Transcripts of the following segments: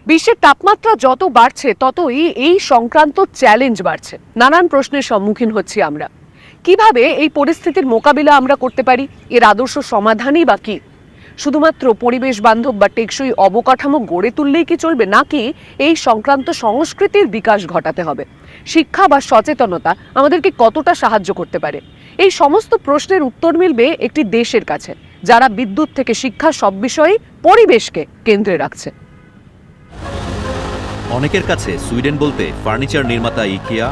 বিশ্বের তাপমাত্রা যত বাড়ছে ততই এই সংক্রান্ত চ্যালেঞ্জ বাড়ছে। নানান প্রশ্নের সম্মুখীন হচ্ছি আমরা। কিভাবে এই পরিস্থিতির মোকাবিলা আমরা করতে পারি? এর আদর্শ সমাধানই বা কি? শুধুমাত্র পরিবেশ বান্ধব বা টেকসই অবকাঠামো গড়ে তুললেই কি চলবে, নাকি এই সংক্রান্ত সংস্কৃতির বিকাশ ঘটাতে হবে? শিক্ষা বা সচেতনতা আমাদেরকে কতটা সাহায্য করতে পারে? এই সমস্ত প্রশ্নের উত্তর মিলবে একটি দেশের কাছে যারা বিদ্যুৎ থেকে শিক্ষা সব বিষয়েই পরিবেশকে কেন্দ্রে রাখছে। অনেকের কাছে সুইডেন বলতে ফার্নিচার নির্মাতা ইকিয়া,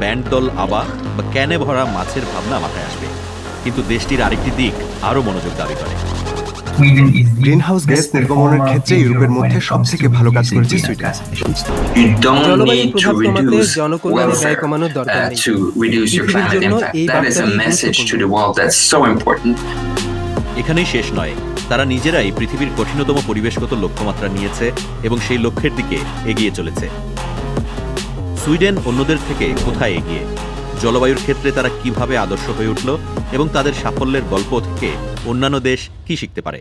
ব্যান্ড দল আবা বা ক্যানে ভরা মাছের ভাবনা মাথায় আসবে। কিন্তু দেশটির আরেকটি দিক আরও মনোযোগ দাবি করে। গ্রিনহাউস গ্যাস নির্গমনের ক্ষেত্রে ইউরোপের মধ্যে সবথেকে ভালো কাজ করেছে সুইডেন। জলবায়ুর প্রভাব কমাতে জনকল্যাণে ব্যয় কমানোর দরকার নেই। পৃথিবীর জন্য এই বার্তাটি গুরুত্বপূর্ণ। এখানেই শেষ নয়, তারা নিজেরাই পৃথিবীর কঠিনতম পরিবেশগত লক্ষ্যমাত্রা নিয়েছে এবং সেই লক্ষ্যের দিকে এগিয়ে চলেছে। সুইডেন অন্যদের থেকে কোথায় এগিয়ে? জলবায়ুর ক্ষেত্রে তারা কিভাবে আদর্শ হয়ে উঠল এবং তাদের সাফল্যের গল্প থেকে অন্যান্য দেশ কি শিখতে পারে?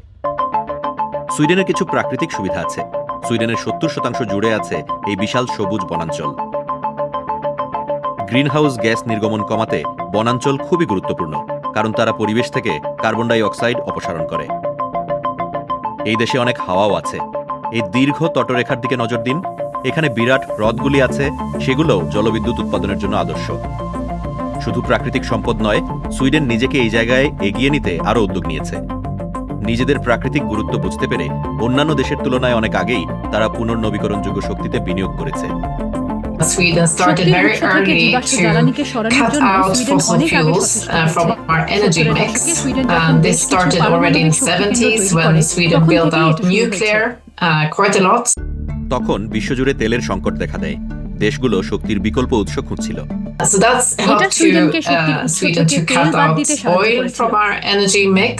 সুইডেনের কিছু প্রাকৃতিক সুবিধা আছে। সুইডেনের 70% জুড়ে আছে এই বিশাল সবুজ বনাঞ্চল। গ্রিনহাউস গ্যাস নির্গমন কমাতে বনাঞ্চল খুবই গুরুত্বপূর্ণ, কারণ তারা পরিবেশ থেকে কার্বন ডাই অক্সাইড অপসারণ করে। এই দেশে অনেক হাওয়াও আছে। এই দীর্ঘ তটরেখার দিকে নজর দিন। এখানে বিরাট হ্রদগুলি আছে, সেগুলোও জলবিদ্যুৎ উৎপাদনের জন্য আদর্শ। শুধু প্রাকৃতিক সম্পদ নয়, সুইডেন নিজেকে এই জায়গায় এগিয়ে নিতে আরও উদ্যোগ নিয়েছে। নিজেদের প্রাকৃতিক গুরুত্ব বুঝতে পেরে অন্যান্য দেশের তুলনায় অনেক আগেই তারা পুনর্নবীকরণযোগ্য শক্তিতে বিনিয়োগ করেছে। Sweden started very early to cut out fossil fuels from our energy mix. This started already in the 70s when Sweden built out nuclear quite a lot. তখন বিশ্বজুড়ে তেলের সংকট দেখা দেয়। দেশগুলো শক্তির বিকল্প উৎস খুঁজছিল। So that's helped Sweden to cut out oil from our energy mix.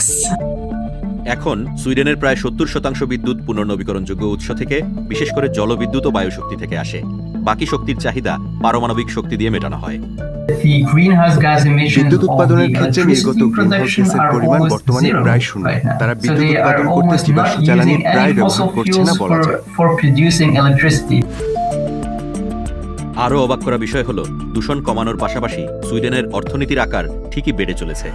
এখন সুইডেনের প্রায় 70% বিদ্যুৎ পুনর্নবীকরণযোগ্য উৎস থেকে, বিশেষ করে জলবিদ্যুৎ ও বায়ুশক্তি থেকে আসে। বাকি শক্তির চাহিদা পারমাণবিক শক্তি দিয়ে মেটানো হয়। বিদ্যুৎ উৎপাদনের ক্ষেত্রে নির্গত গ্রিনহাউস গ্যাসের পরিমাণ বর্তমানে প্রায় শূন্য। তারা বিদ্যুৎ উৎপাদন করতে জীবাশ্ম জ্বালানি প্রায় ব্যবহার করছে না বলা যায়। আরও অবাক করা বিষয় হল, দূষণ কমানোর পাশাপাশি সুইডেনের অর্থনীতির আকার ঠিকই বেড়ে চলেছে।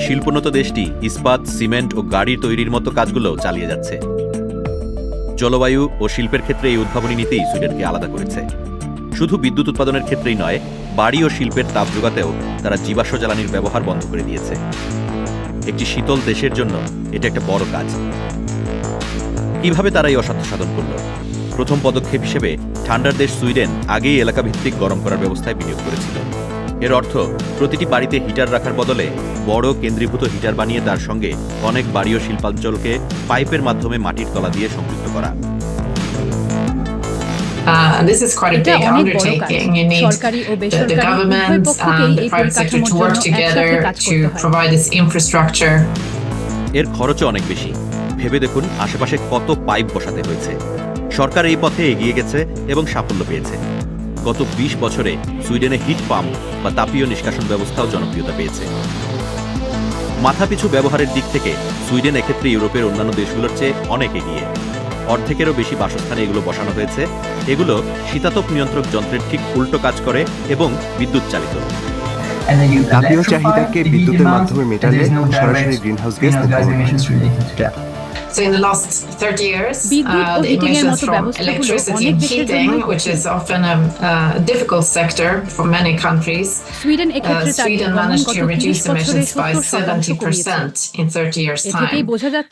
শিল্পোন্নত দেশটি ইস্পাত, সিমেন্ট ও গাড়ি তৈরির মতো কাজগুলো চালিয়ে যাচ্ছে। জলবায়ু ও শিল্পের ক্ষেত্রে এই উদ্ভাবনী নীতি সুইডেনকে আলাদা করেছে। শুধু বিদ্যুৎ উৎপাদনের ক্ষেত্রেই নয়, বাড়ি ও শিল্পের তাপ যোগাতেও তারা জীবাশ্ম জ্বালানির ব্যবহার বন্ধ করে দিয়েছে। একটি শীতল দেশের জন্য এটা একটা বড় কাজ। কিভাবে তারা এই অসাধ্য সাধন করল? প্রথম পদক্ষেপ হিসেবে ঠান্ডার দেশ সুইডেন আগেই এলাকাভিত্তিক গরম করার ব্যবস্থায় বিনিয়োগ করেছিল। এর অর্থ প্রতিটি বাড়িতে হিটার রাখার বদলে বড় কেন্দ্রীভূত হিটার বানিয়ে তার সঙ্গে অনেক বাড়ি ও শিল্পাঞ্চলকে পাইপের মাধ্যমে মাটির তলা দিয়ে সংযুক্ত করা। This is quite a big undertaking. You need the government and the private sector to work together to provide this infrastructure. এর খরচও অনেক বেশি। ভেবে দেখুন আশেপাশে কত পাইপ বসাতে হয়েছে। সরকার এই পথে এগিয়ে গেছে এবং সাফল্য পেয়েছে। গত 20 বছরে সুইডেনে হিট পাম্প বা তাপীয় নিষ্কাশন ব্যবস্থাও জনপ্রিয়তা পেয়েছে। মাথাপিছু ব্যবহারের দিক থেকে সুইডেন এক্ষেত্রে ইউরোপের অন্যান্য দেশগুলোর চেয়ে অনেক এগিয়ে। অর্ধেকেরও বেশি বাসস্থানে এগুলো বসানো হয়েছে। এগুলো শীতাতপ নিয়ন্ত্রক যন্ত্রের ঠিক উল্টো কাজ করে এবং বিদ্যুৎ চালিত। তাপীয় চাহিদাকে বিদ্যুতের মাধ্যমে মেটালে সরাসরি গ্রিনহাউস গ্যাস নির্গমন হয়। So in the last 30 years, the emissions from electricity and heating, which is often a difficult sector for many countries, Sweden managed to reduce emissions by 70% in 30 years' time.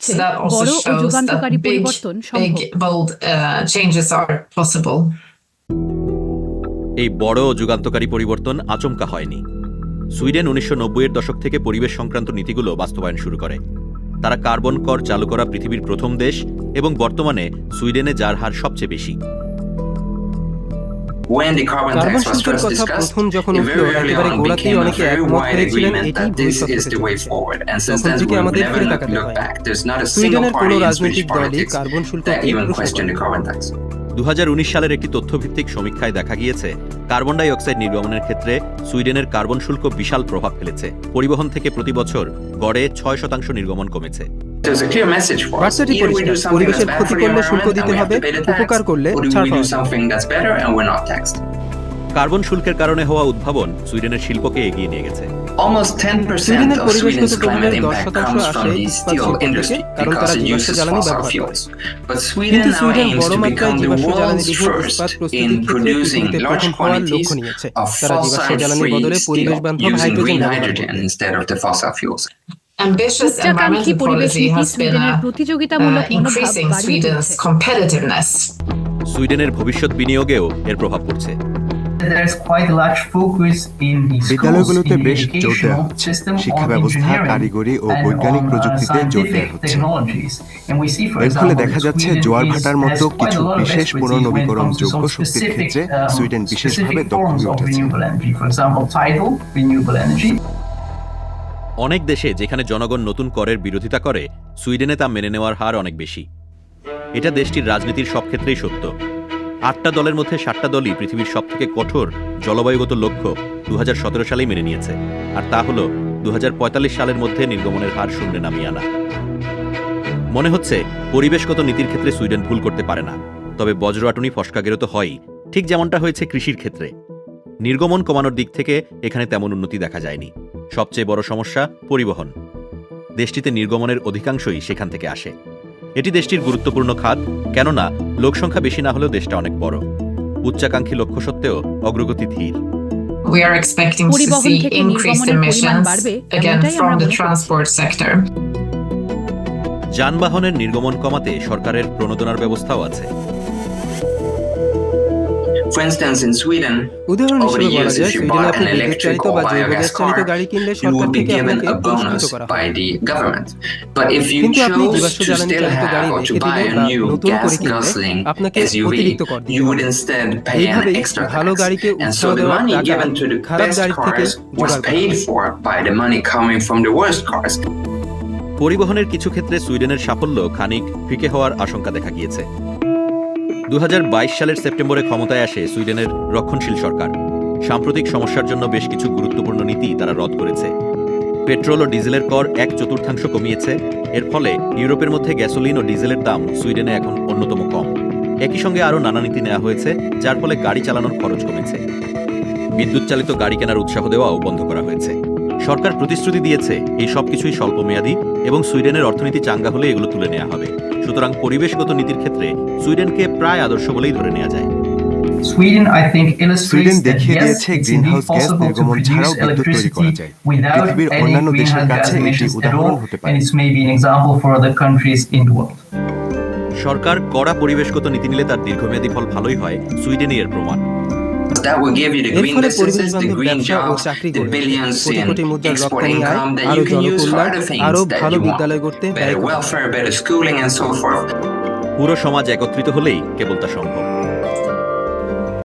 So that also shows that big, bold changes are possible. এই বড় ও যুগান্তকারী পরিবর্তন আচমকা হয়নি। Sweden 1990-এর দশক থেকে পরিবেশ সংক্রান্ত নীতিগুলো বাস্তবায়ন শুরু করে। তারা কার্বন কর চালু করা পৃথিবীর প্রথম দেশ এবং বর্তমানে সুইডেনে যার হার সবচেয়ে বেশি। কার্বন শুল্কের কথা প্রথম যখন উঠল, একেবারে গোড়াতেই অনেকে একমত হয়েছিলেন এটাই ভবিষ্যৎ হতে চলেছে। তখন থেকে আমাদের ফিরে তাকাতে হয়। সুইডেনের কোনো রাজনৈতিক দলই কার্বন শুল্ককে প্রশ্ন করে না। 2019 সালের একটি তথ্যভিত্তিক সমীক্ষায় দেখা গিয়েছে, কার্বন ডাই অক্সাইড নির্গমনের ক্ষেত্রে সুইডেনের কার্বন শুল্ক বিশাল প্রভাব ফেলেছে। পরিবহন থেকে প্রতি বছর গড়ে 6% নির্গমন কমেছে। বার্তাটি পরিষ্কার, পরিবেশের ক্ষতি করলে শুল্ক দিতে হবে, উপকার করলে ছাড় পাওয়া যাবে। কার্বন শুল্কের কারণে হওয়া উদ্ভাবন সুইডেনের শিল্পকে এগিয়ে নিয়ে গেছে। সুইডেনের পরিবেশগত প্রভাবের 10% আসে ইস্পাত শিল্প থেকে, কারণ তারা জীবাশ্ম জ্বালানি ব্যবহার করে। কিন্তু সুইডেন বড় মাত্রায় জীবাশ্ম জ্বালানি বিহীন ইস্পাত প্রস্তুতির ক্ষেত্রে পৃথিবীতে প্রথম হওয়ার লক্ষ্য নিয়েছে। তারা জীবাশ্ম জ্বালানির বদলে পরিবেশ বান্ধব হাইড্রোজেন ব্যবহার করে। Ambitious উচ্চাকাঙ্ক্ষী environmental পরিবেশ policy নীতি has been সুইডেনের প্রতিযোগিতামূলক মনোভাব increasing বাড়িয়ে Sweden's তুলেছে। competitiveness. সুইডেনের ভবিষ্যৎ বিনিয়োগেও এর প্রভাব পড়ছে। বিদ্যালয়গুলোতে বেশ জোর দেওয়া হচ্ছে, শিক্ষা ব্যবস্থা, কারিগরি ও বৈজ্ঞানিক প্রযুক্তিতে জোর দেওয়া হচ্ছে। এর ফলে দেখা যাচ্ছে জোয়ার ভাটার মতো কিছু বিশেষ পুনর্নবীকরণযোগ্য শক্তির ক্ষেত্রে সুইডেন বিশেষভাবে দক্ষ হয়ে উঠেছে। অনেক দেশে যেখানে জনগণ নতুন করের বিরোধিতা করে, সুইডেনে তা মেনে নেওয়ার হার অনেক বেশি। এটা দেশটির রাজনীতির সব ক্ষেত্রেই সত্য। 8টা দলের মধ্যে 7টা দলই পৃথিবীর সবথেকে কঠোর জলবায়ুগত লক্ষ্য 2017 সালেই মেনে নিয়েছে, আর তা হল 2045 সালের মধ্যে নির্গমনের হার শূন্যে নামিয়ে আনা। মনে হচ্ছে পরিবেশগত নীতির ক্ষেত্রে সুইডেন ভুল করতে পারে না, তবে বজ্রআটুনি ফসকাগেরও তো হয়ই, ঠিক যেমনটা হয়েছে কৃষির ক্ষেত্রে। নির্গমন কমানোর দিক থেকে এখানে তেমন উন্নতি দেখা যায়নি। সবচেয়ে বড় সমস্যা পরিবহন। দেশটিতে নির্গমনের অধিকাংশই সেখান থেকে আসে। এটি দেশটির গুরুত্বপূর্ণ খাত, কেননা লোকসংখ্যা বেশি না হলেও দেশটা অনেক বড়। উচ্চাকাঙ্ক্ষী লক্ষ্য সত্ত্বেও অগ্রগতি ধীর। We are expecting to পরিবহন see থেকে increased নির্গমনের পরিমাণ emissions বাড়বে, again এমনটাই from আমরা the মনে করছি। transport sector. যানবাহনের নির্গমন কমাতে সরকারের প্রণোদনার ব্যবস্থাও আছে। উদাহরণ হিসেবে বলা যায়, সুইডেনে আপনি বিদ্যুৎ চালিত বা জৈব গ্যাস চালিত গাড়ি কিনলে সরকার থেকে আপনাকে পুরস্কৃত করা হয়। কিন্তু আপনি জীবাশ্ম জ্বালানি চালিত গাড়ি রেখে দিলে বা নতুন করে কিনলে আপনাকে অতিরিক্ত কর দিতে হবে। এইভাবেই ভালো গাড়িকে উৎসাহ দেওয়ার টাকা খারাপ গাড়ির থেকে জোগাড় করা হয়। পরিবহনের কিছু ক্ষেত্রে সুইডেনের সাফল্য খানিক ফিকে হওয়ার আশঙ্কা দেখা গিয়েছে। 2022 সালের সেপ্টেম্বরে ক্ষমতায় আসে সুইডেনের রক্ষণশীল সরকার। সাম্প্রতিক সমস্যার জন্য বেশ কিছু গুরুত্বপূর্ণ নীতি তারা রদ করেছে। পেট্রোল ও ডিজেলের কর 1/4 কমিয়েছে। এর ফলে ইউরোপের মধ্যে গ্যাসোলিন ও ডিজেলের দাম সুইডেনে এখন অন্যতম কম। একই সঙ্গে আরও নানা নীতি নেওয়া হয়েছে, যার ফলে গাড়ি চালানোর খরচ কমেছে। বিদ্যুৎ চালিত গাড়ি কেনার উৎসাহ দেওয়াও বন্ধ করা হয়েছে। সরকার প্রতিশ্রুতি দিয়েছে এই সবকিছুই স্বল্পমেয়াদী এবং সুইডেনের অর্থনীতি চাঙ্গা হলে এগুলো তুলে নেওয়া হবে। সুতরাং পরিবেশগত নীতির ক্ষেত্রে সুইডেনকে প্রায় আদর্শ বলেই ধরে নেওয়া যায়। সুইডেন দেখিয়ে দিয়েছে গ্রিনহাউস গ্যাস নির্গমন ছাড়াও বিদ্যুৎ তৈরি করা যায়। পৃথিবীর অন্যান্য দেশের কাছে এটি উদাহরণ হতে পারে। সরকার কড়া পরিবেশগত নীতি নিলে তার দীর্ঘমেয়াদী ফল ভালোই হয়, সুইডেনই এর প্রমাণ। এর ফলে পরিবেশ বান্ধব ব্যবসা ও চাকরি গড়ে ওঠে। কোটি কোটি মুদ্রার রপ্তানি আয়, আরও জনকল্যাণ, আরও ভালো বিদ্যালয় গড়তে ব্যয় করা হয়। পুরো সমাজ একত্রিত হলেই কেবল তা সম্ভব।